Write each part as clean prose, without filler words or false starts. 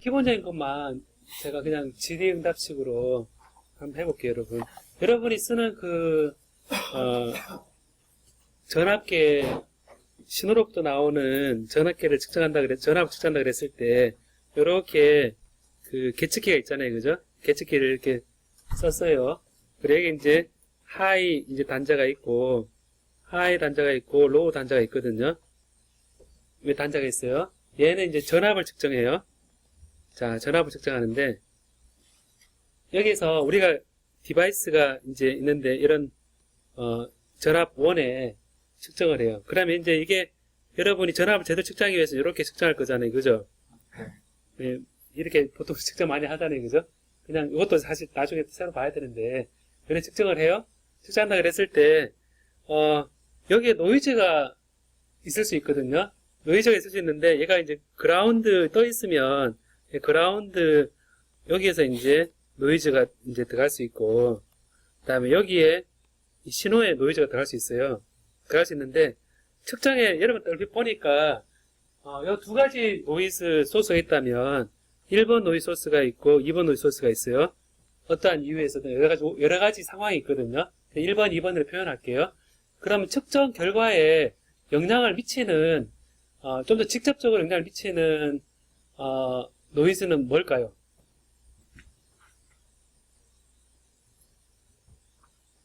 기본적인 것만 제가 그냥 질의응답식으로 한번 해볼게요, 여러분. 여러분이 쓰는 전압계, 신호로부터 나오는 전압계를 전압을 측정한다 그랬을 때, 요렇게 계측기가 있잖아요, 그죠? 계측기를 이렇게 썼어요. 그리고 여기 이제 하이 이제 단자가 있고, 로우 단자가 있거든요. 왜 단자가 있어요? 얘는 이제 전압을 측정해요. 자, 전압을 측정하는데, 여기서 우리가 디바이스가 이제 있는데, 이런, 전압 1에 측정을 해요. 그러면 이제 이게, 여러분이 전압을 제대로 측정하기 위해서 이렇게 측정할 거잖아요. 그죠? 네, 이렇게 보통 측정 많이 하잖아요. 그죠? 그냥 이것도 사실 나중에 새로 봐야 되는데, 이런 측정을 해요. 측정한다 그랬을 때, 여기에 노이즈가 있을 수 있거든요. 노이즈가 있을 수 있는데, 얘가 이제 그라운드 떠 있으면, 그라운드, 여기에서 이제 노이즈가 이제 들어갈 수 있고, 그 다음에 여기에 신호에 노이즈가 들어갈 수 있어요. 들어갈 수 있는데, 측정에 여러분 얼핏 보니까, 이 두 가지 노이즈 소스가 있다면, 1번 노이즈 소스가 있고, 2번 노이즈 소스가 있어요. 어떠한 이유에서든 여러 가지 상황이 있거든요. 1번, 2번으로 표현할게요. 그러면 측정 결과에 영향을 미치는, 좀 더 직접적으로 영향을 미치는, 노이즈는 뭘까요?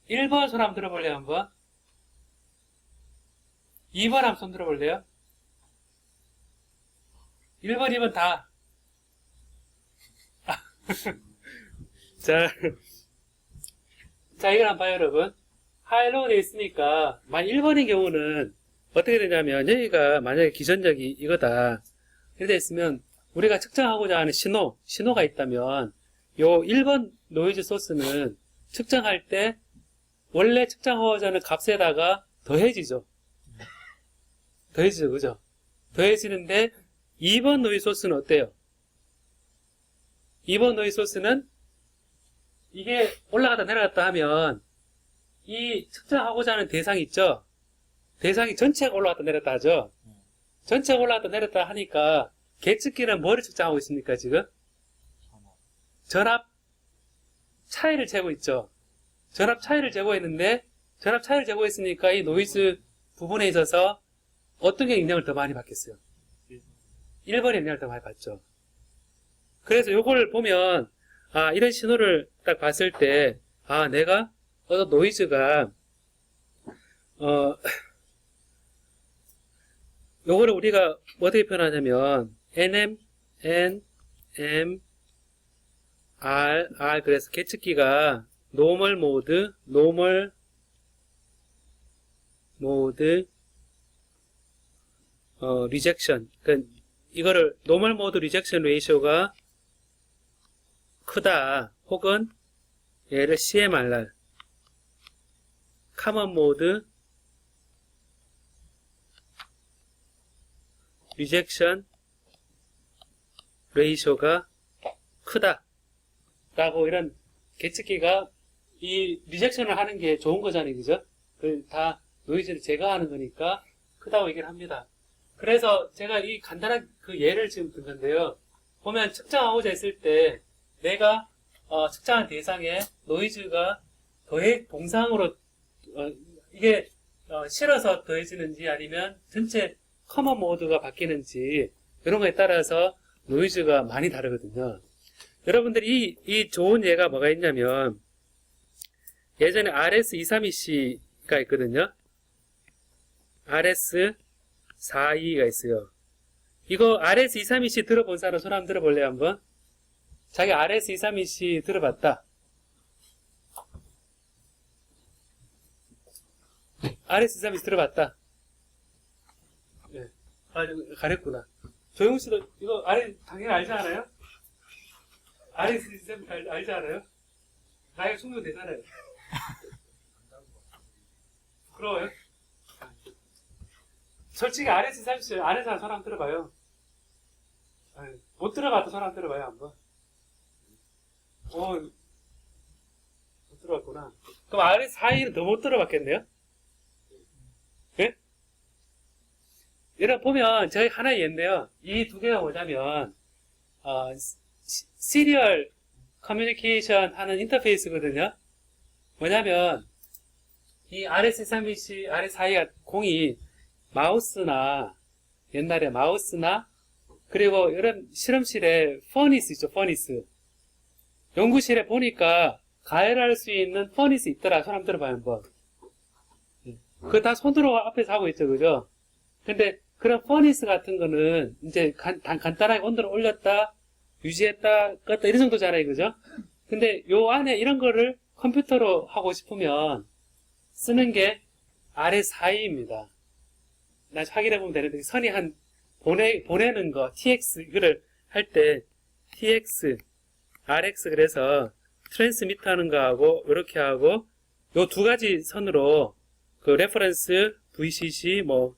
1번 손 한번 들어볼래요, 한번? 2번 한번 손 들어볼래요? 1번, 2번 다. 자, 이걸 한번 봐요, 여러분. 하이로우 되어 있으니까, 만약 1번인 경우는 어떻게 되냐면, 여기가 만약에 기전적이 이거다. 이렇게 되어 있으면, 우리가 측정하고자 하는 신호가 있다면, 요 1번 노이즈 소스는 측정할 때, 원래 측정하고자 하는 값에다가 더해지죠. 그죠? 더해지는데, 2번 노이즈 소스는 어때요? 2번 노이즈 소스는, 이게 올라갔다 내려갔다 하면, 이 측정하고자 하는 대상이 있죠? 대상이 전체가 올라갔다 내렸다 하죠? 전체가 올라갔다 내렸다 하니까, 계측기는 뭐를 측정하고 있습니까, 지금? 전압 차이를 재고 있죠. 전압 차이를 재고했는데, 전압 차이를 재고했으니까 이 노이즈 부분에 있어서 어떤 게 영향을 더 많이 받겠어요? 1번의 영향을 더 많이 받죠. 그래서 요걸 보면, 이런 신호를 딱 봤을 때, 내가 어떤 노이즈가, 요거를 우리가 어떻게 표현하냐면, NM, N, M, R, 그래서 계측기가 노멀 모드, 리젝션. 그러니까 이거를 노멀 모드 리젝션 레이쇼가 크다. 혹은 얘를 CMRR, 카먼 모드 리젝션 레이쇼가 크다. 라고 이런 계측기가 이 리젝션을 하는 게 좋은 거잖아요. 그죠? 다 노이즈를 제거하는 거니까 크다고 얘기를 합니다. 그래서 제가 이 간단한 예를 지금 든 건데요. 보면 측정하고자 했을 때 내가 측정한 대상에 노이즈가 동상으로 이게 실어서 더해지는지 아니면 전체 커먼 모드가 바뀌는지 이런 거에 따라서 노이즈가 많이 다르거든요. 여러분들이 이 좋은 예가 뭐가 있냐면 예전에 RS232C가 있거든요. RS422가 있어요. 이거 RS232C 들어본 사람 손 한번 들어볼래요, 한번? 자기 RS232C 들어봤다. RS232C 들어봤다. 네. 가렸구나. 조용 씨도 이거 당연히 알지 않아요? RS232C 알지 않아요? 나이가 충분히 되잖아요. 부러워요? 솔직히 RS232C 아는 사람 손 한번 들어봐요. 못 들어봤다 손 한번 들어봐요, 한번. 못 들어봤구나. 그럼 RS422는 더 못 들어봤겠네요? 예? 여러분 보면 저희 하나의 예인데요. 이 두 개가 뭐냐면 시리얼 커뮤니케이션 하는 인터페이스거든요. 뭐냐면, 이 RS232C, RS4가 공이 마우스나, 옛날에 마우스나, 그리고 이런 실험실에 퍼니스 있죠, 퍼니스. 연구실에 보니까 가열할 수 있는 퍼니스 있더라. 손 한번 들어봐요, 한번. 그거 다 손으로 앞에서 하고 있죠, 그죠? 근데 그런 퍼니스 같은 거는 이제 간단하게 온도를 올렸다, 유지했다, 껐다, 이런 정도잖아요, 그죠? 근데 요 안에 이런 거를 컴퓨터로 하고 싶으면 쓰는 게 RS4입니다. 나중에 확인해 보면 되는데, 선이 보내는 거, TX, 이거를 할 때, TX, RX, 그래서 트랜스미터 하는 거하고, 이렇게 하고, 요 두 가지 선으로, 그 레퍼런스, VCC, 뭐,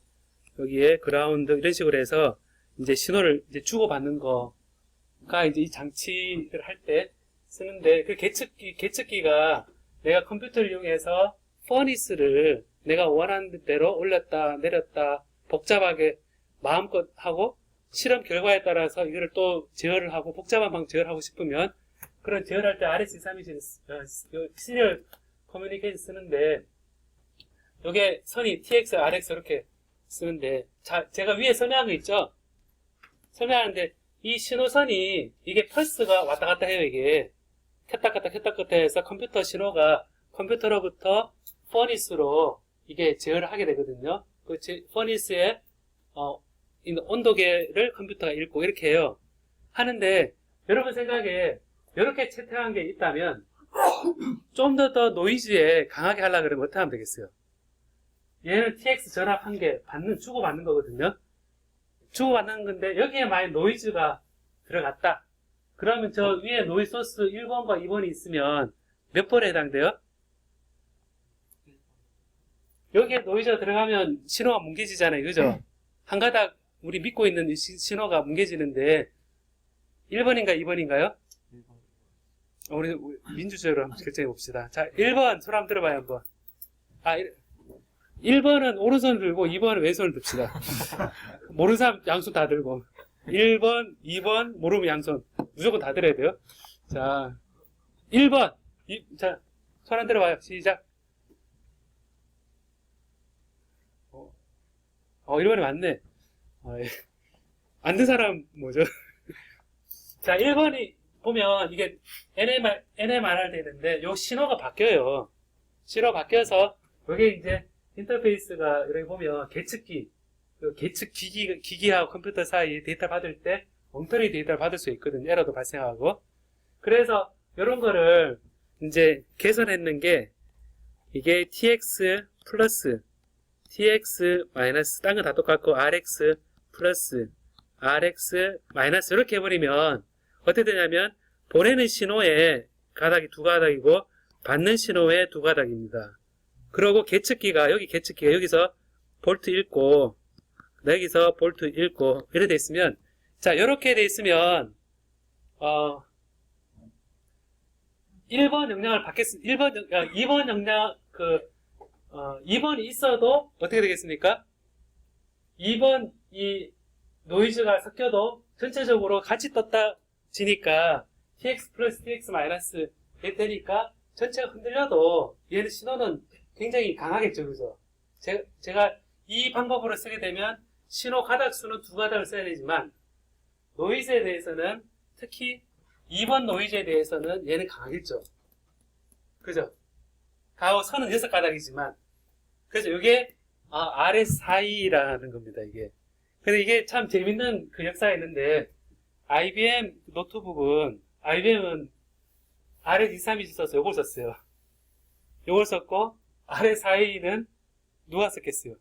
여기에 그라운드, 이런 식으로 해서, 이제 신호를 이제 주고받는 거가 이제 이 장치를 할 때 쓰는데, 그 계측기가 내가 컴퓨터를 이용해서 퍼니스를 내가 원하는 대로 올렸다, 내렸다, 복잡하게 마음껏 하고, 실험 결과에 따라서 이거를 또 제어를 하고, 복잡한 방법 제어를 하고 싶으면, 그런 제어를 할 때 RS232 시리얼 커뮤니케이션 쓰는데, 요게 선이 TX, RX 이렇게 쓰는데, 자, 제가 위에 설명한 거 있죠? 설명하는데, 이 신호선이, 이게 펄스가 왔다 갔다 해요, 이게. 켰다 켰다 해서 컴퓨터 신호가 컴퓨터로부터 퍼니스로 이게 제어를 하게 되거든요. 그 퍼니스의 온도계를 컴퓨터가 읽고 이렇게 해요. 하는데 여러분 생각에 이렇게 채팅한 게 있다면 좀 더 노이즈에 강하게 하려고 그러면 어떻게 하면 되겠어요? 얘는 TX 전압 한 개 주고받는 거거든요. 주고받는 건데 여기에 만약 노이즈가 들어갔다. 그러면 저 위에 노이즈 소스 1번과 2번이 있으면 몇 번에 해당돼요? 여기에 노이즈가 들어가면 신호가 뭉개지잖아요. 그죠? 한 가닥 우리 믿고 있는 신호가 뭉개지는데 1번인가 2번인가요? 우리 민주적으로 한번 결정해 봅시다. 자, 1번 손 한번 들어봐요, 한번. 1번은 오른손 들고 2번은 왼손을 듭시다. 모르는 사람 양손 다 들고. 1번, 2번, 모르면 양손. 무조건 다 들어야 돼요. 자, 1번. 자, 손 한 들어봐요. 시작. 1번이 맞네. 안 든 사람 뭐죠? 자, 1번이 보면 이게 NMR 되는데 요 신호가 바뀌어요. 신호 바뀌어서 여기 이제 인터페이스가 이렇게 보면 계측기, 계측 기기하고 컴퓨터 사이 데이터 받을 때 엉터리 데이터를 받을 수 있거든요. 에러도 발생하고. 그래서 이런 거를 이제 개선했는 게 이게 TX 플러스 TX 마이너스 딴 건 다 똑같고 RX 플러스 RX 마이너스 이렇게 해버리면 어떻게 되냐면 보내는 신호의 가닥이 두 가닥이고 받는 신호의 두 가닥입니다. 그리고 계측기가 여기서 볼트 읽고 여기서 볼트 읽고 이렇게 돼 있으면 자 이렇게 돼 있으면 1번 영향을 받겠습니다. 2번 영향 2번이 있어도 어떻게 되겠습니까? 2번 이 노이즈가 섞여도 전체적으로 같이 떴다지니까 TX 플러스 TX 마이너스 되니까 전체가 흔들려도 얘는 신호는 굉장히 강하겠죠, 그죠? 제가 이 방법으로 쓰게 되면 신호 가닥 수는 두 가닥을 써야 되지만 노이즈에 대해서는 특히 2번 노이즈에 대해서는 얘는 강하겠죠. 그죠? 가오 선은 6가닥이지만 그래서 이게 RS4E라는 겁니다, 이게. 근데 이게 참 재밌는 그 역사가 있는데 IBM 노트북은 IBM은 RS232 써서 요걸 썼어요. 요걸 썼고 RS4E는 누가 썼겠어요?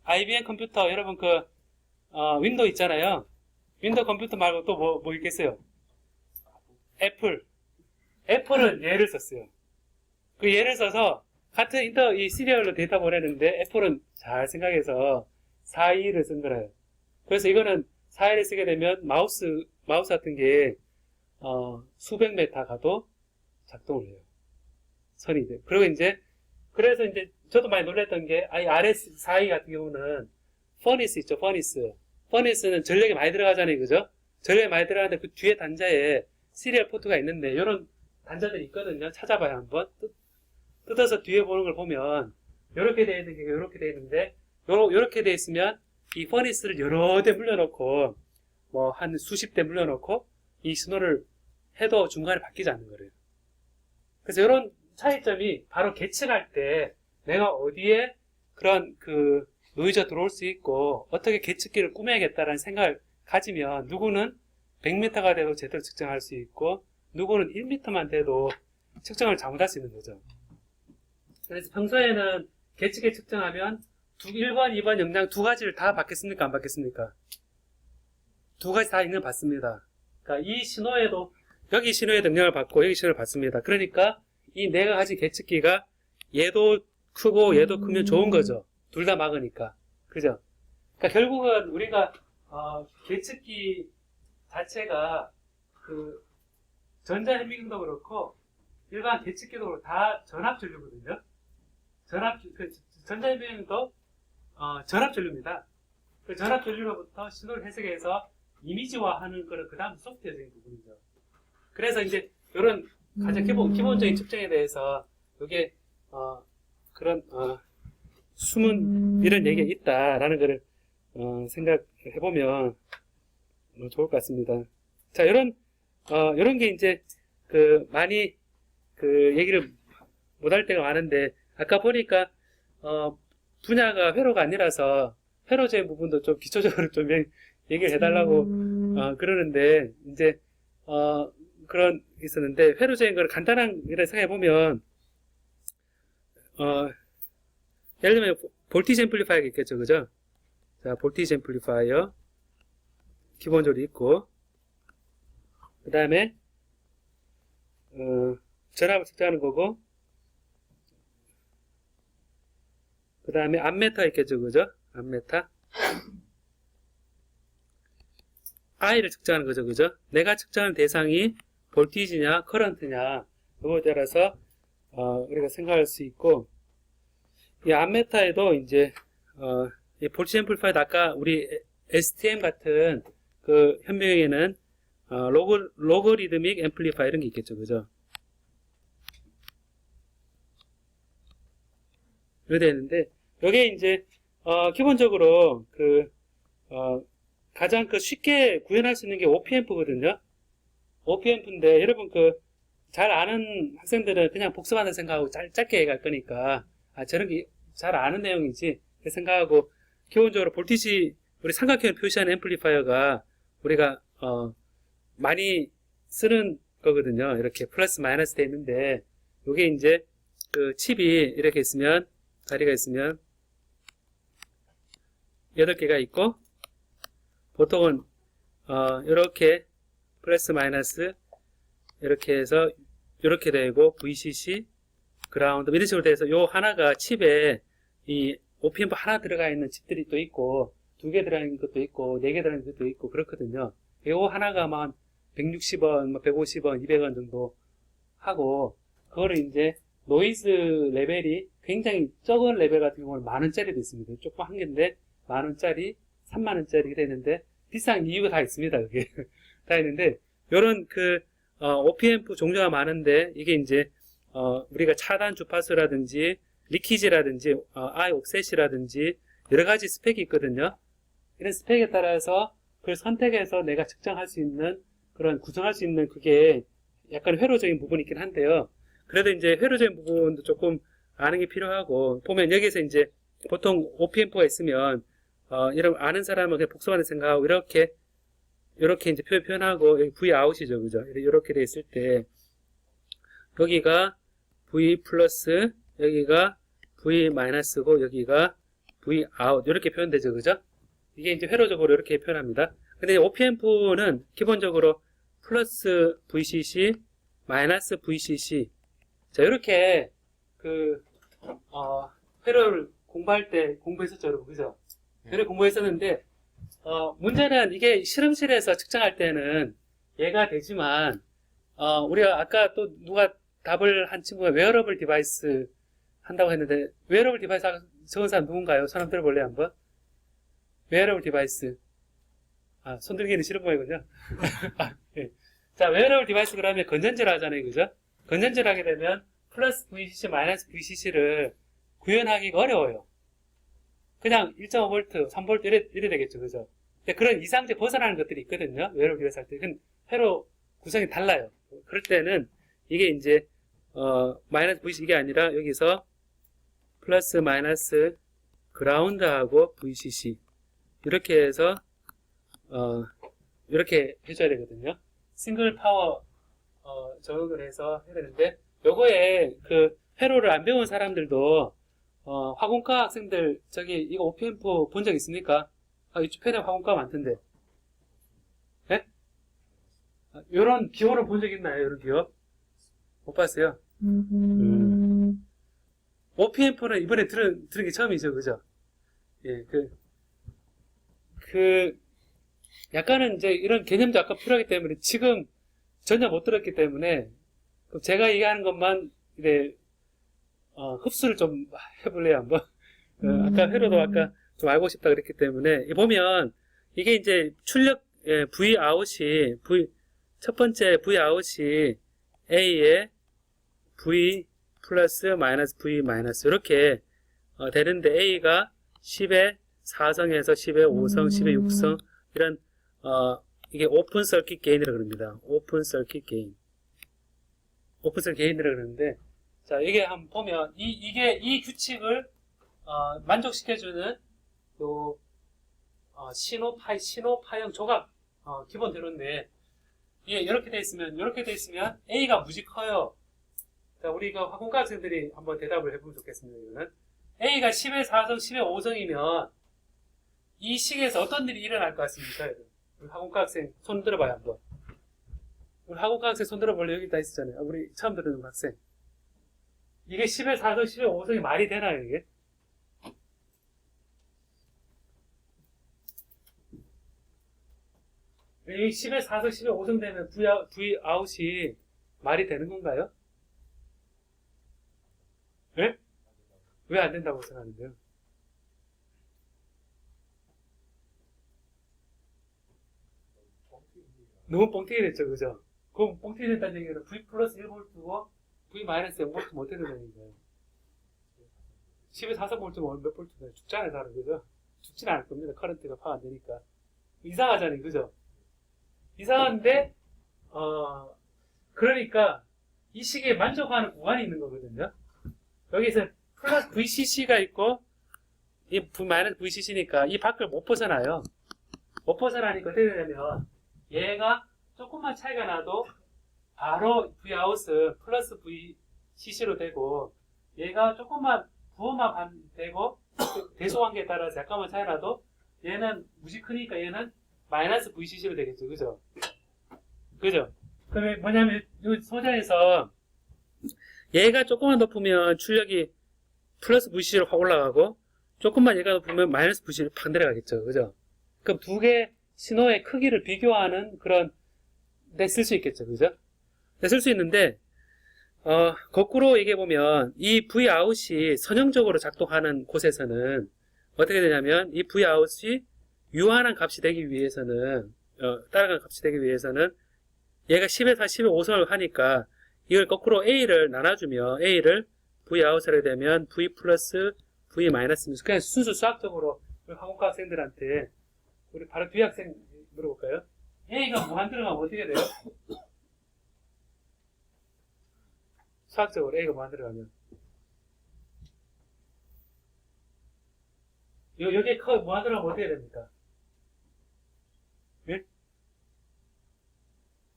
IBM 컴퓨터 여러분 윈도우 있잖아요. 윈도우 컴퓨터 말고 또 뭐 있겠어요? 애플은 얘를 썼어요. 그 얘를 써서 같은 이 시리얼로 데이터 보내는데 애플은 잘 생각해서 4E를 쓴 거예요. 그래서 이거는 4E를 쓰게 되면 마우스 같은 게 수백 메타 가도 작동을 해요. 선이 돼요. 그리고 그래서 저도 많이 놀랐던 게 RS4E 같은 경우는 퍼니스 있죠, 퍼니스. 퍼니스는 전력이 많이 들어가잖아요. 그죠? 전력이 많이 들어가는데 그 뒤에 단자에 시리얼 포트가 있는데 이런 단자들이 있거든요. 찾아봐요. 한번. 뜯어서 뒤에 보는 걸 보면 이렇게 되어 있는 게 이렇게 되어 있는데 이렇게 되어 있으면 이 퍼니스를 여러 대 물려놓고 뭐 한 수십 대 물려놓고 이 신호를 해도 중간에 바뀌지 않는 거예요. 그래서 이런 차이점이 바로 계측할 때 내가 어디에 그런 그 노이즈가 들어올 수 있고 어떻게 계측기를 꾸며야겠다라는 생각을 가지면 누구는 100m가 돼도 제대로 측정할 수 있고 누구는 1m만 돼도 측정을 잘못할 수 있는 거죠. 그래서 평소에는 계측기 측정하면 1번, 2번 영향 두 가지를 다 받겠습니까? 안 받겠습니까? 두 가지 다 있는 걸 받습니다. 그러니까 이 신호에도 여기 신호에도 영향을 받고 여기 신호를 받습니다. 그러니까 이 내가 가진 계측기가 얘도 크고 얘도 크면 좋은 거죠. 둘 다 막으니까. 그죠? 그러니까 결국은 우리가 계측기 자체가 그 전자현미경도 그렇고 일반 계측기도 그렇고 다 전압전류거든요. 전자현미경도 전압전류입니다. 그 전압전류로부터 신호를 해석해서 이미지화하는 거는 그 다음 소프트웨어적인 부분이죠. 그래서 이제 이런 가장 기본적인 측정에 대해서 이게 그런 숨은 이런 얘기가 있다라는 거를 생각해 보면 좋을 것 같습니다. 자, 이런 게 이제 그 많이 그 얘기를 못할 때가 많은데 아까 보니까 분야가 회로가 아니라서 회로적인 부분도 좀 기초적으로 좀 얘기를 해달라고 그러는데 이제 그런 게 있었는데 회로적인 걸 간단한 일을 생각해 보면 예를 들면 볼티지 앰플리파이어가 있겠죠, 그죠? 자, 볼티지 앰플리파이어 기본적으로 있고 그 다음에 전압을 측정하는 거고 그 다음에 암메타 있겠죠, 그죠? 암메타 I를 측정하는 거죠, 그죠? 내가 측정하는 대상이 볼티지냐 커런트냐 그거에 따라서 우리가 생각할 수 있고 이 암메타에도 이제 이 볼티지 앰플리파이어 아까 우리 STM 같은 그 현명에는 로거리드믹 앰플리파이어 이런 게 있겠죠, 그죠? 이렇게 되는데 여기에 이제 기본적으로 가장 쉽게 구현할 수 있는 게 OPM프거든요. OPM프인데 여러분 잘 아는 학생들은 그냥 복습한다 생각하고 짧게 갈 거니까 저런 게 잘 아는 내용이지 생각하고 기본적으로 볼티지 우리 삼각형을 표시하는 앰플리파이어가 우리가 많이 쓰는 거거든요. 이렇게 플러스 마이너스 돼 있는데 이게 이제 그 칩이 이렇게 있으면 다리가 있으면 8개가 있고 보통은 이렇게 플러스 마이너스 이렇게 해서 이렇게 되고 VCC 그라운드 이런 식으로 돼서 요 하나가 칩에 이 OPM프 하나 들어가 있는 칩들이 또 있고 2개 들어가 있는 것도 있고 4개 들어가 있는 것도 있고 그렇거든요. 요 하나가 만 160원, 150원, 200원 정도 하고 그거를 이제 노이즈 레벨이 굉장히 적은 레벨 같은 경우는 만원짜리도 있습니다. 조금 한 개인데 만원짜리, 3만원짜리 되는데 비싼 이유가 다 있습니다. 그게 다 있는데 요런 OPM프 종류가 많은데 이게 이제 우리가 차단 주파수라든지 리키지라든지 아이 옵셋이라든지 여러 가지 스펙이 있거든요. 이런 스펙에 따라서 그걸 선택해서 내가 측정할 수 있는 그런 구성할 수 있는 그게 약간 회로적인 부분이 있긴 한데요. 그래도 이제 회로적인 부분도 조금 아는 게 필요하고 보면 여기서 이제 보통 OPM프가 있으면 이런 아는 사람은 그냥 복습하는 생각하고 이렇게 이제 표현하고 여기 V 아웃이죠, 그죠? 이렇게 돼 있을 때 여기가 V 플러스 여기가 V 마이너스고 여기가 V 아웃 이렇게 표현되죠, 그죠? 이게 이제 회로적으로 이렇게 표현합니다. 근데 OPM프는 기본적으로 플러스 VCC 마이너스 VCC 자 이렇게 회로를 공부할 때 공부했었죠, 여러분, 그죠? 회로 공부했었는데 문제는 이게 실험실에서 측정할 때는 얘가 되지만 우리가 아까 또 누가 답을 한 친구가 웨어러블 디바이스 한다고 했는데 웨어러블 디바이스 적은 사람 누군가요? 손 한번 들어볼래요, 한번? 웨어러블 디바이스 손들기는 싫은 모양이군요. 예. 자, 웨어러블 디바이스 그러면 건전지를 하잖아요. 그죠? 건전지를 하게 되면 플러스 VCC, 마이너스 VCC를 구현하기가 어려워요. 그냥 1.5V, 3V 이래 되겠죠. 그죠? 근데 그런 이상제 벗어나는 것들이 있거든요. 웨어러블 디바이스 할 때. 그건 회로 구성이 달라요. 그럴 때는 이게 이제, 마이너스 VCC 이게 아니라 여기서 플러스 마이너스 그라운드하고 VCC. 이렇게 해서, 이렇게 해줘야 되거든요. 싱글 파워, 적용을 해서 해야 되는데, 요거에 그 회로를 안 배운 사람들도, 화공과 학생들, 저기, 이거 OPM프 본 적 있습니까? 이쪽 편에 화공과 많던데. 예? 요런 기호를 본 적 있나요? 요런 기호? 못 봤어요? OPM프는 이번에 들은 게 처음이죠. 그죠? 예, 약간은 이제 이런 개념도 아까 필요하기 때문에 지금 전혀 못 들었기 때문에 제가 얘기하는 것만 이제 흡수를 좀 해볼래요 한번. 아까 회로도 아까 좀 알고 싶다 그랬기 때문에 보면 이게 이제 출력 V 아웃이 첫 번째 V 아웃이 A에 V 플러스 마이너스 V 마이너스 이렇게 되는데 A가 10의 4성에서 10의 5성, 10의 6성 이런 이게 오픈 서킷 게인이라고 그럽니다. 오픈 서킷 게인. 오픈 서킷 게인이라고 그러는데 자, 이게 한번 보면 이 규칙을 만족시켜주는 요 신호파형 조각 기본대로인데 이게 이렇게 돼 있으면 A가 무지 커요. 자, 우리 화공과 학생들이 한번 대답을 해보면 좋겠습니다. 이거는 A가 10의 4성, 10의 5성이면 이 식에서 어떤 일이 일어날 것 같습니까? 우리 학원과 학생 손 들어봐요 한번. 우리 학원과 학생 손 들어볼래? 여기 다 있었잖아요. 우리 처음 들은 학생. 이게 10의 4성, 10의 5성이 말이 되나요 이게? 이 10의 4성, 10의 5성 되면 V 아웃이 말이 되는 건가요? 예? 왜 안 된다고 생각하는데요? 너무 뻥튀기 됐죠, 그죠? 그럼 뻥튀기 됐다는 얘기는 V 플러스 1V고 V 마이너스 0V 못 되는 얘기예요. 10에 4.5V 몇 볼트나 죽잖아요, 사람, 그죠? 죽지는 않을 겁니다. 커런트가 파악 안 되니까. 이상하잖아요, 그죠? 이상한데, 그러니까 이 시기에 만족하는 구간이 있는 거거든요. 여기서 플러스 VCC가 있고, 이 마이너스 VCC니까 이 밖을 못 벗어나요. 못 벗어나니까 어떻게 되냐면, 얘가 조금만 차이가 나도 바로 Vout은 플러스 VCC로 되고 얘가 조금만 부호만 되고 대소관계에 따라서 약간만 차이 나도 얘는 무지 크니까 얘는 마이너스 VCC로 되겠죠. 그죠? 그죠? 그러면 뭐냐면 이 소자에서 얘가 조금만 높으면 출력이 플러스 VCC로 확 올라가고 조금만 얘가 높으면 마이너스 VCC로 팍 내려가겠죠. 그죠? 그럼 두 개 신호의 크기를 비교하는 그런 데 쓸 수 있겠죠. 그죠? 네, 쓸 수 있는데 거꾸로 얘기해보면 이 Vout이 선형적으로 작동하는 곳에서는 어떻게 되냐면 이 Vout이 유한한 값이 되기 위해서는 따라가는 값이 되기 위해서는 얘가 10에서 10의 5성을 하니까 이걸 거꾸로 A를 나눠주면 A를 Vout을 하게 되면 V 플러스 V 마이너스 그냥 순수 수학적으로 학원과 학생들한테 우리 바로 뒤에 학생 물어볼까요? A가 무한 들어가면 어떻게 돼요? 수학적으로 A가 무한 들어가면 여기에 무한 들어가면 어떻게 됩니까? 예?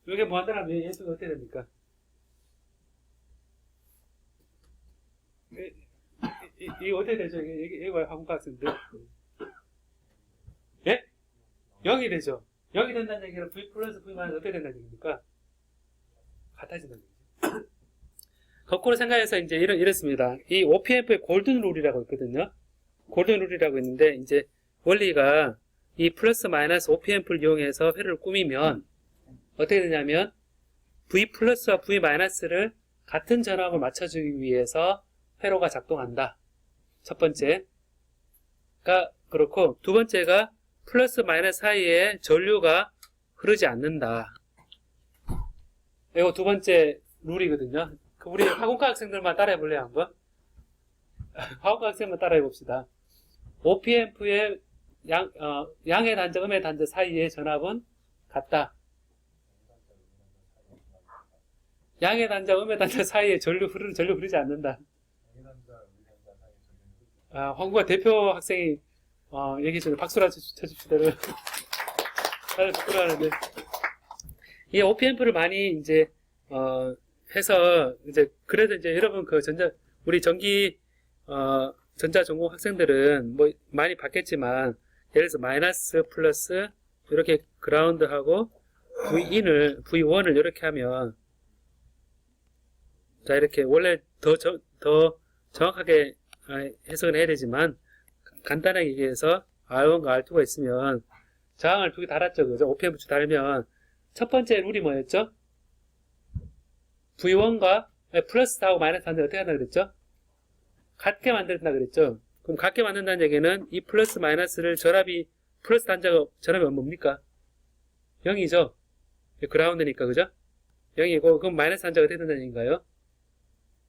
여기에 무한 들어가면 얘수가 어떻게 됩니까? 이게 어떻게 되죠? 이게 학원과 학생들 예? 0이 되죠. 0이 된다는 얘기는 V 플러스 V 마이너스 어떻게 된다는 얘기입니까? 같아진다는 얘기죠. 거꾸로 생각해서 이제 이렇습니다. 이 OPM프의 골든 룰이라고 있거든요. 골든 룰이라고 있는데 이제 원리가 이 플러스 마이너스 OPM프를 이용해서 회로를 꾸미면 어떻게 되냐면 V 플러스와 V 마이너스를 같은 전압을 맞춰주기 위해서 회로가 작동한다. 첫 번째가 그렇고 두 번째가 플러스 마이너스 사이에 전류가 흐르지 않는다. 이거 두 번째 룰이거든요. 우리 화공과 학생들만 따라해 볼래요, 한번? 화공과 학생만 따라해 봅시다. OPMP의 양의 단자, 음의 단자 사이의 전압은 같다. 양의 단자, 음의 단자 사이에 전류 흐르지 않는다. 황구가 대표 학생이 얘기 전에 박수라 쳐줍시다. 다들 부끄러워하는데. 이 OPMP를 많이 이제 해서 이제 그래도 이제 여러분 그 우리 전자 전공 학생들은 뭐 많이 봤겠지만 예를 들어서 마이너스 플러스 이렇게 그라운드하고 V1을 이렇게 하면 자 이렇게 원래 더 정확하게 해석을 해야 되지만 간단하게 얘기해서 R1과 R2가 있으면 저항을 두 개 달았죠. 그죠? OPM 두 달면 첫 번째 룰이 뭐였죠? V1과 플러스하고 마이너스 단자 어떻게 한다 그랬죠? 같게 만든다 그랬죠? 그럼 같게 만든다는 얘기는 이 플러스 마이너스를 플러스 단자가 전압이 뭡니까? 0이죠? 그라운드니까 그죠? 0이고 그럼 마이너스 단자가 어떻게 된다는 얘기인가요?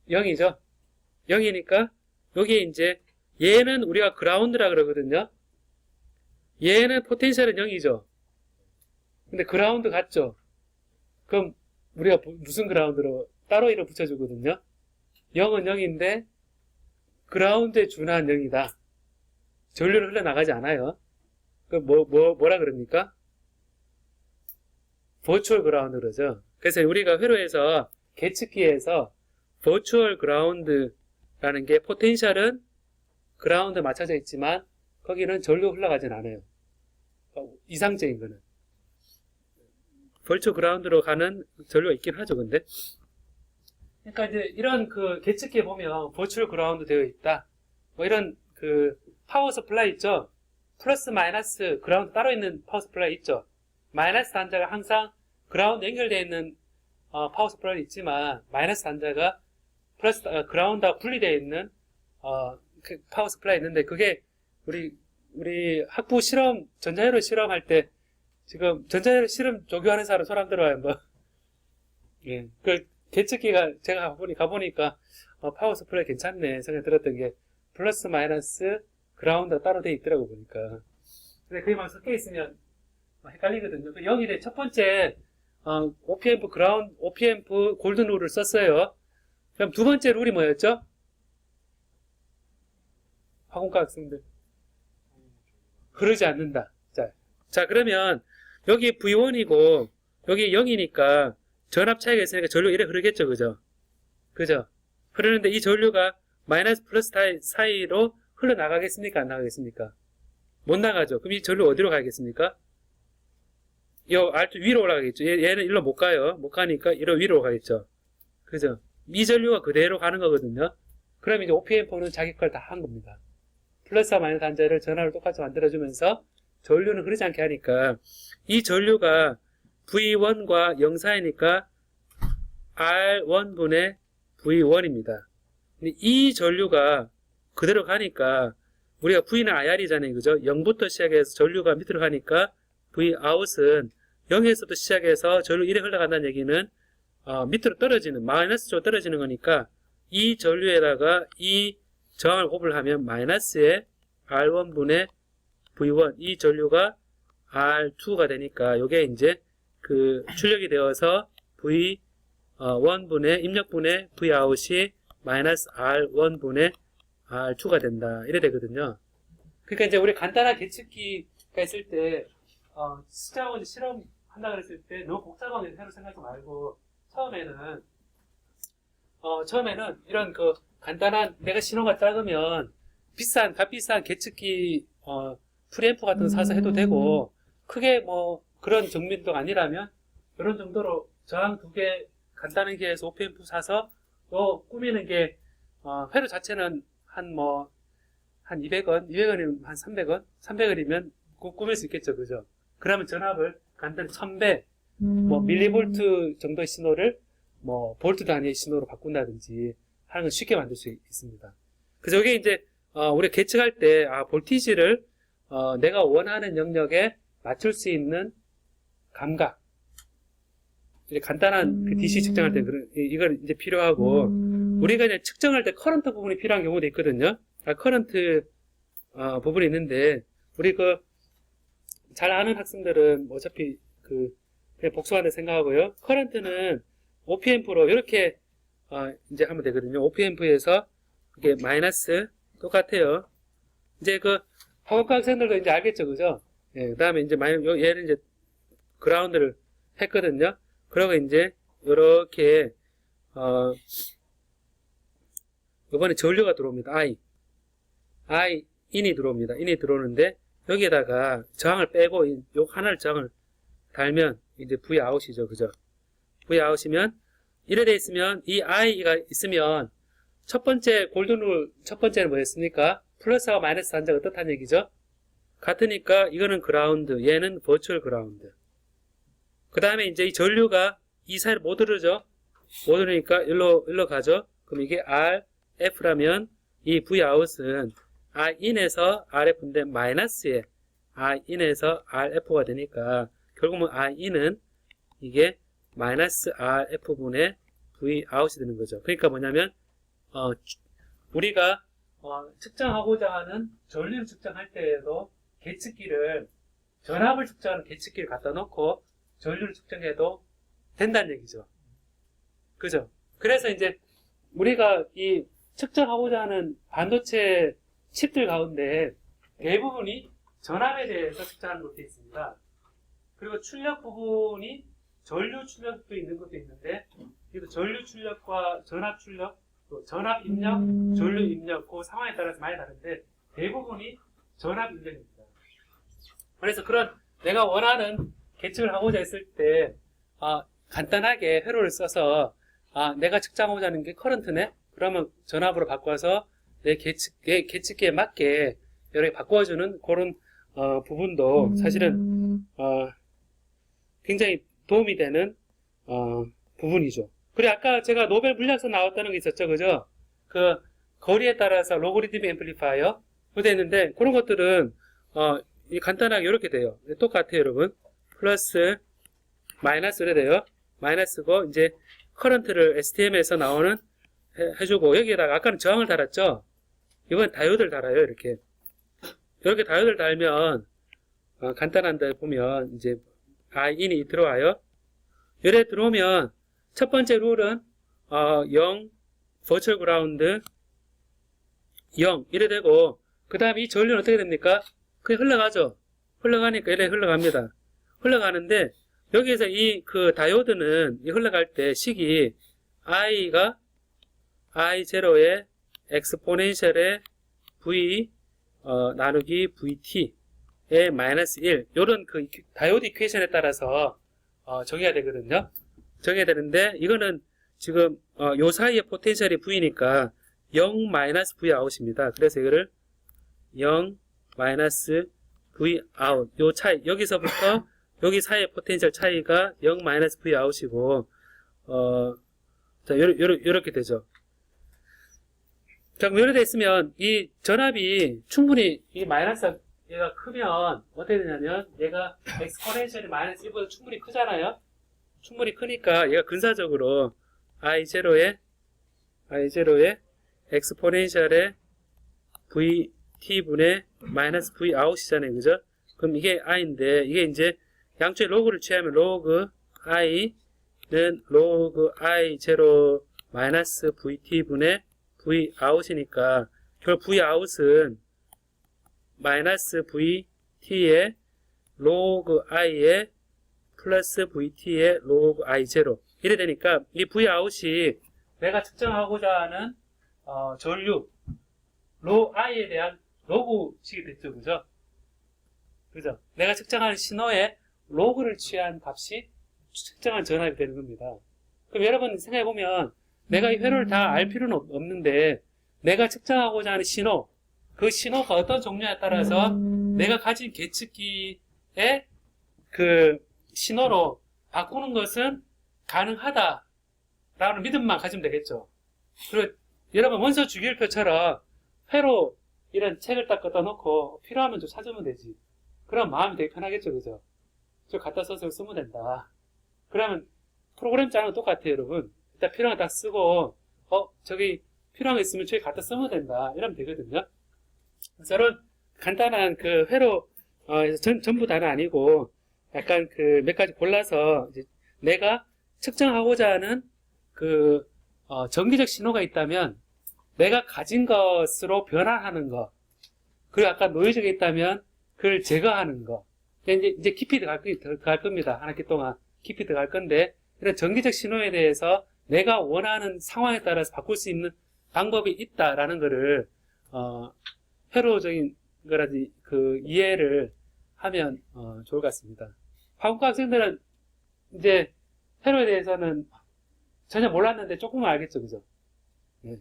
0이죠? 0이니까 여기에 이제 얘는 우리가 그라운드라 그러거든요. 얘는 포텐셜은 0이죠. 근데 그라운드 같죠? 그럼 우리가 무슨 그라운드로 따로 이름 붙여주거든요. 0은 0인데 그라운드에 준한 0이다. 전류는 흘러나가지 않아요. 그럼 뭐라 그럽니까? 버추얼 그라운드 그러죠. 그래서 우리가 회로에서 계측기에서 버추얼 그라운드라는 게 포텐셜은 그라운드에 맞춰져 있지만 거기는 전류 흘러가진 않아요. 이상적인 거는. 버추얼 그라운드로 가는 전류가 있긴 하죠, 근데. 그러니까 이제 이런 그 계측기에 보면 버추얼 그라운드 되어 있다. 뭐 이런 그 파워 서플라이 있죠? 플러스 마이너스 그라운드 따로 있는 파워 서플라이 있죠? 마이너스 단자가 항상 그라운드 연결되어 있는 파워 서플라이 있지만 마이너스 단자가 플러스 그라운드와 분리되어 있는 그 파워 서플라이 있는데 그게 우리 학부 실험 전자회로 실험할 때 지금 전자회로 실험 조교하는 사람 손 안 들어와요, 뭐. 예. 그 계측기가 제가 가보니까 파워 서플라이 괜찮네 생각이 들었던 게 플러스 마이너스 그라운드가 따로 돼 있더라고 보니까. 근데 그게 막 섞여 있으면 헷갈리거든요. 0이 첫 번째 OPMP 골든 룰을 썼어요. 그럼 두 번째 룰이 뭐였죠? 화공과 학생들. 흐르지 않는다. 자, 그러면 여기 V1이고 여기 0이니까 전압 차이가 있으니까 전류가 이래 흐르겠죠. 그죠? 흐르는데 이 전류가 마이너스 플러스 사이로 흘러나가겠습니까? 안 나가겠습니까? 못 나가죠. 그럼 이 전류 어디로 가겠습니까? 요 R2 위로 올라가겠죠. 얘는 일로 못 가요. 못 가니까 이로 위로 가겠죠. 그죠? 이 전류가 그대로 가는 거거든요. 그럼 이제 OPM4는 자기 걸 다 한 겁니다. 플러스와 마이너스 단자를 전압을 똑같이 만들어주면서 전류는 흐르지 않게 하니까 이 전류가 V1과 0 사이니까 R1분의 V1입니다. 근데 이 전류가 그대로 가니까 우리가 V는 IR이잖아요. 그죠? 0부터 시작해서 전류가 밑으로 가니까 Vout은 0에서부터 시작해서 전류 1에 흘러간다는 얘기는 밑으로 떨어지는 마이너스 쪽으로 떨어지는 거니까 이 전류에다가 이 저항을 곱을 하면 마이너스의 R1분의 V1 이 전류가 R2가 되니까 이게 이제 그 출력이 되어서 V1분의 입력분의 Vout이 마이너스 R1분의 R2가 된다. 이래 되거든요. 그러니까 이제 우리 간단한 계측기가 있을 때 숫자하고 실험 한다 그랬을 때 너무 복잡하게 새로 생각하지 말고 처음에는 이런 그 간단한 내가 신호가 작으면 값비싼 계측기 프리앰프 같은 거 사서 해도 되고 크게 뭐 그런 정밀도가 아니라면 이런 정도로 저항 두 개 간단하게 해서 OP앰프 사서 또 꾸미는 게 회로 자체는 한 200원, 200원이면 한 300원, 300원이면 꾸밀 수 있겠죠, 그죠? 그러면 전압을 간단히 1000배, 뭐 밀리볼트 정도의 신호를 뭐 볼트 단위의 신호로 바꾼다든지 하는 건 쉽게 만들 수 있습니다. 그래서 여기 이제 우리가 계측할 때 볼티지를 내가 원하는 영역에 맞출 수 있는 감각. 이제 간단한 그 DC 측정할 때 이걸 이제 필요하고, 우리가 이제 측정할 때 커런트 부분이 필요한 경우도 있거든요. 커런트 부분이 있는데, 우리 잘 아는 학생들은 어차피 그냥 복수한다 생각하고요. 커런트는 OPAmp로 이렇게 이제 하면 되거든요. OPAmp에서 이게 마이너스 똑같아요. 이제 학원과 학생들도 이제 알겠죠, 그죠? 예, 그 다음에 이제 얘를 이제 그라운드를 했거든요. 그러고 이제 요렇게 이번에 전류가 들어옵니다. I in이 들어옵니다. in이 들어오는데 여기에다가 저항을 빼고 요 하나를 저항을 달면 이제 V out이죠, 그죠? V out이면 이래 돼 있으면 이 I가 있으면 첫 번째 골든룰 첫 번째는 뭐였습니까? 플러스와 마이너스 단자가 어떻다는 얘기죠? 같으니까 이거는 그라운드, 얘는 버추얼 그라운드. 그 다음에 이제 이 전류가 이 사이를 못 흐르죠? 못 흐르니까 일로 가죠? 그럼 이게 RF라면 이 V out은 R in에서 RF인데 마이너스에 R in에서 RF가 되니까 결국은 R in은 이게 마이너스 RF분의 V out이 되는 거죠. 그러니까 뭐냐면 우리가 측정하고자 하는 전류를 측정할 때에도 계측기를 전압을 측정하는 계측기를 갖다 놓고 전류를 측정해도 된다는 얘기죠. 그죠? 그래서 이제 우리가 이 측정하고자 하는 반도체 칩들 가운데 대부분이 전압에 대해서 측정하는 것도 있습니다. 그리고 출력 부분이 전류 출력도 있는 것도 있는데, 그래도 전류 출력과 전압 출력, 또 전압 입력, 전류 입력, 그 상황에 따라서 많이 다른데 대부분이 전압 입력입니다. 그래서 그런 내가 원하는 계측을 하고자 했을 때 간단하게 회로를 써서 내가 측정하고자 하는 게 커런트네? 그러면 전압으로 바꿔서 내 계측기에 맞게 여러 개 바꿔주는 그런 부분도 사실은 굉장히 도움이 되는 부분이죠. 그리고 아까 제가 노벨 물리학서 나왔다는 게 있었죠, 그죠? 거리에 따라서 로거리즘 앰플리파이어 그렇게 있는데 그런 것들은 간단하게 이렇게 돼요. 똑같아요, 여러분. 플러스 마이너스 이렇게 돼요. 마이너스고 이제 커런트를 STM에서 나오는 해주고 여기에다가 아까는 저항을 달았죠. 이건 다이오드를 달아요. 이렇게 다이오드를 달면 간단한데 보면 이제 In이 들어와요. 이래 들어오면 첫 번째 룰은 0 버추얼 그라운드 0 이래 되고 그 다음에 이 전류는 어떻게 됩니까? 그냥 흘러가죠. 흘러가니까 이래 흘러갑니다. 흘러가는데 여기에서 다이오드는 흘러갈 때 식이 I가 I0의 엑스포넨셜의 V 나누기 VT의 마이너스 1 요런 다이오드 이퀘이션에 따라서 정해야 되거든요. 정해야 되는데 이거는 지금 요 사이의 포텐셜이 V니까 0 마이너스 V 아웃입니다. 그래서 이거를 0 마이너스 V 아웃 요 차이 여기서부터 여기 사이의 포텐셜 차이가 0 마이너스 V 아웃이고 자 요렇게 되죠. 자, 그럼 이렇게 됐으면 이 전압이 충분히 이 마이너스가 얘가 크면 어떻게 되냐면 얘가 엑스포넨셜이 마이너스 1보다 충분히 크잖아요. 충분히 크니까 얘가 근사적으로 I0의 엑스포넨셜의 VT분의 마이너스 V 아웃이잖아요. 그죠? 그럼 이게 I인데 이게 이제 양쪽에 로그를 취하면 로그 I는 로그 I0 마이너스 VT분의 V 아웃이니까 결국 V 아웃은 마이너스 VT의 로그 I의 플러스 VT의 로그 I0 이래 되니까 이 V 아웃이 내가 측정하고자 하는 전류 로 I에 대한 로그식이 됐죠. 그죠? 그죠? 내가 측정하는 신호에 로그를 취한 값이 측정한 전압이 되는 겁니다. 그럼 여러분 생각해보면 내가 이 회로를 다 알 필요는 없는데 내가 측정하고자 하는 신호 그 신호가 어떤 종류에 따라서 내가 가진 계측기의 신호로 바꾸는 것은 가능하다라는 믿음만 가지면 되겠죠. 그리고 여러분 원소 주기율표처럼 회로 이런 책을 딱 갖다 놓고 필요하면 좀 찾으면 되지. 그럼 마음이 되게 편하겠죠, 그죠? 저 갖다 써서 쓰면 된다. 그러면 프로그램 짜는 거 똑같아요, 여러분. 일단 필요한 거 딱 쓰고, 저기 필요한 거 있으면 저기 갖다 쓰면 된다. 이러면 되거든요. 그래서 이런 간단한 그 회로, 전부 다는 아니고, 약간 그 몇 가지 골라서 이제 내가 측정하고자 하는 그, 정기적 신호가 있다면, 내가 가진 것으로 변환하는 거, 그리고 아까 노이즈가 있다면, 그걸 제거하는 거. 이제 깊이 들어갈 겁니다. 한 학기 동안 깊이 들어갈 건데, 이런 정기적 신호에 대해서 내가 원하는 상황에 따라서 바꿀 수 있는 방법이 있다라는 거를, 회로적인 거라든지 그 이해를 하면, 좋을 것 같습니다. 화공과 학생들은 이제 회로에 대해서는 전혀 몰랐는데 조금은 알겠죠, 그죠? 네.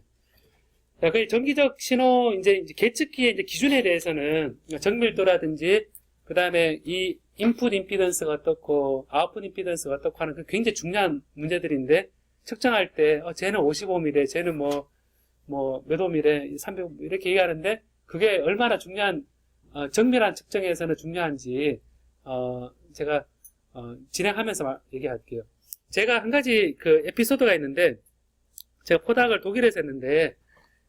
자, 그 정기적 신호, 이제 계측기의 이제 기준에 대해서는 정밀도라든지, 그 다음에 이 인풋 임피던스가 어떻고, 아웃풋 임피던스가 어떻고 하는 그 굉장히 중요한 문제들인데, 측정할 때, 쟤는 55mm, 쟤는 몇 오미래, 300, 이렇게 얘기하는데, 그게 얼마나 중요한, 정밀한 측정에서는 중요한지, 제가, 진행하면서 얘기할게요. 제가 한 가지 그 에피소드가 있는데, 제가 포닥을 독일에서 했는데,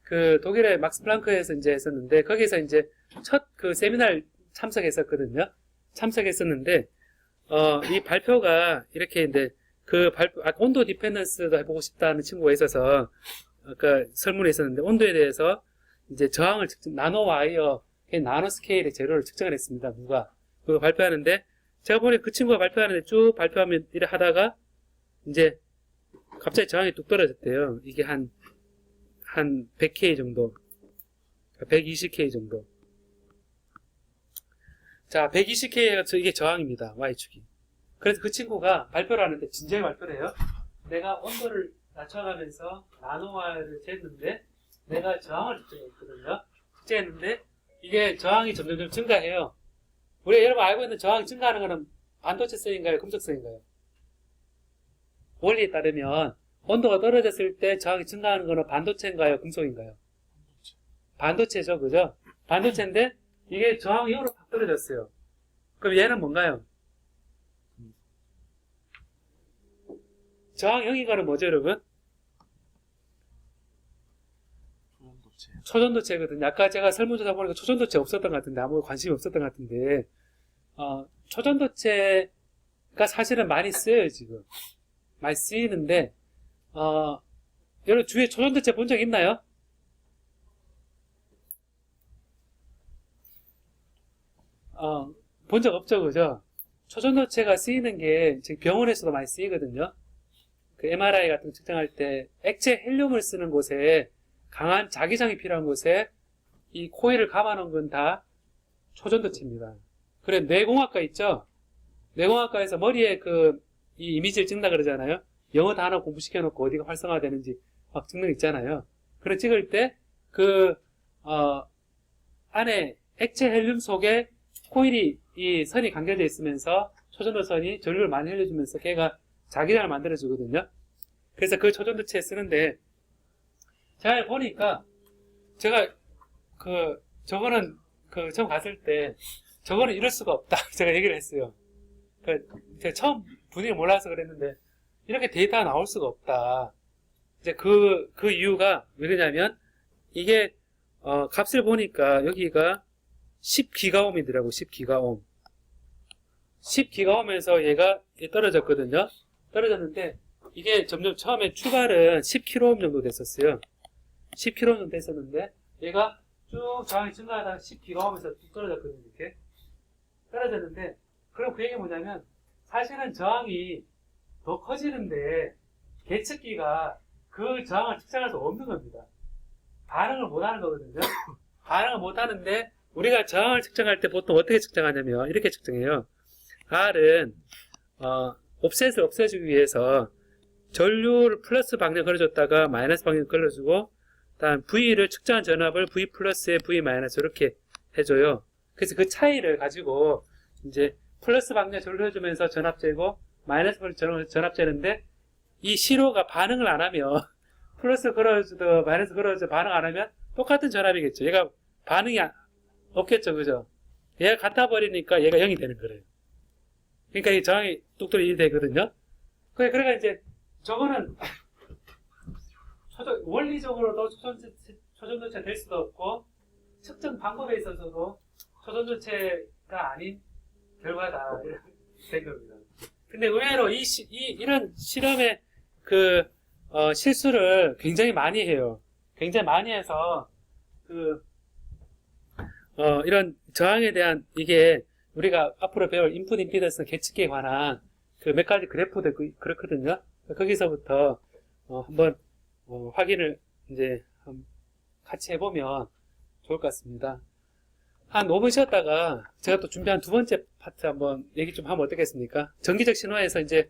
그 독일의 막스 플랑크에서 이제 했었는데, 거기서 이제 첫 그 세미나를 참석했었거든요. 참석했었는데, 이 발표가 이렇게 이제 그 온도 디펜던스도 해보고 싶다는 친구가 있어서, 아까 설문에 있었는데, 온도에 대해서 이제 저항을 나노 와이어, 나노 스케일의 재료를 측정을 했습니다. 누가. 그거 발표하는데, 제가 보니 그 친구가 발표하는데 쭉 발표하면 이래 하다가, 이제 갑자기 저항이 뚝 떨어졌대요. 이게 한 100K 정도, 120K 정도. 자, 120K가 이게 저항입니다. Y축이. 그래서 그 친구가 발표를 하는데 진지하게 발표를 해요. 내가 온도를 낮춰가면서 나노와를 쟀는데 내가 저항을 측정했거든요. 측정했는데 이게 저항이 점점 증가해요. 우리 여러분 알고 있는 저항이 증가하는 거는 반도체성인가요? 금속성인가요? 원리에 따르면 온도가 떨어졌을 때 저항이 증가하는 거는 반도체인가요? 금속인가요? 반도체죠, 그죠? 반도체인데 이게 저항이 0으로 팍 떨어졌어요. 그럼 얘는 뭔가요? 저항 0인 거는 뭐죠, 여러분? 초전도체거든요. 아까 제가 설문조사 보니까 초전도체 없었던 것 같은데, 아무 관심이 없었던 것 같은데, 초전도체가 사실은 많이 쓰여요, 지금. 많이 쓰이는데, 여러분 주위에 초전도체 본 적 있나요? 본 적 없죠, 그죠? 초전도체가 쓰이는 게 지금 병원에서도 많이 쓰이거든요. 그 MRI 같은 거 측정할 때 액체 헬륨을 쓰는 곳에 강한 자기장이 필요한 곳에 이 코일을 감아놓은 건 다 초전도체입니다. 그래, 뇌공학과 있죠? 뇌공학과에서 머리에 이 이미지를 찍는다 그러잖아요. 영어 단어 공부시켜놓고 어디가 활성화되는지 막 찍는 거 있잖아요. 그래 찍을 때 안에 액체 헬륨 속에 코일이 이 선이 감겨져 있으면서 초전도선이 전류를 많이 흘려주면서 걔가 자기장을 만들어주거든요. 그래서 그 초전도체에 쓰는데 제가 보니까 제가 저거는 처음 갔을 때 저거는 이럴 수가 없다 제가 얘기를 했어요. 제가 처음 분위기 몰라서 그랬는데 이렇게 데이터가 나올 수가 없다. 이제 그 이유가 왜 그러냐면 이게 값을 보니까 여기가 10기가옴이더라고. 10기가옴. 10기가옴에서 얘가 떨어졌거든요. 떨어졌는데 이게 점점 처음에 출발은 10kΩ 정도 됐었어요. 10kΩ 정도 됐었는데 얘가 쭉 저항이 증가하다가 10기가옴에서 쭉 떨어졌거든요. 이렇게 떨어졌는데 그럼 그 얘기가 뭐냐면 사실은 저항이 더 커지는데 계측기가 그 저항을 측정할 수 없는 겁니다. 반응을 못하는 거거든요. 반응을 못하는데 우리가 저항을 측정할 때 보통 어떻게 측정하냐면 이렇게 측정해요. R은 옵셋을 없애주기 위해서 전류를 플러스 방향 걸어줬다가 마이너스 방향 걸어주고 다음 V를 측정한 전압을 V 플러스에 V 마이너스 이렇게 해줘요. 그래서 그 차이를 가지고 이제 플러스 방향 전류 해주면서 전압 재고 마이너스 방향 전압 재는데 이 시로가 반응을 안 하면 플러스 걸어주든 마이너스 걸어주든 반응 안 하면 똑같은 전압이겠죠. 얘가 반응이 없겠죠, 그죠? 얘가 같아 버리니까 얘가 0이 되는 거예요. 그러니까 이 저항이 뚝뚝이 되거든요. 그러니까 이제 저거는 원리적으로도 초전도체 될 수도 없고 측정 방법에 있어서도 초전도체가 아닌 결과다 이렇게 된 겁니다. 근데 의외로 이런 실험의 실수를 굉장히 많이 해요. 굉장히 많이 해서 이런 저항에 대한 이게 우리가 앞으로 배울 인풋 임피던스 계측기에 관한 몇 가지 그래프도 그렇거든요. 거기서부터 한번 확인을 이제 같이 해보면 좋을 것 같습니다. 한 5분 쉬었다가 제가 또 준비한 두 번째 파트 한번 얘기 좀 하면 어떻겠습니까? 전기적 신호에서 이제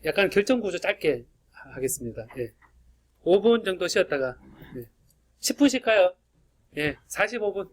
약간 결정 구조 짧게 하겠습니다. 예. 5분 정도 쉬었다가 10분 쉴까요? 예, 45분.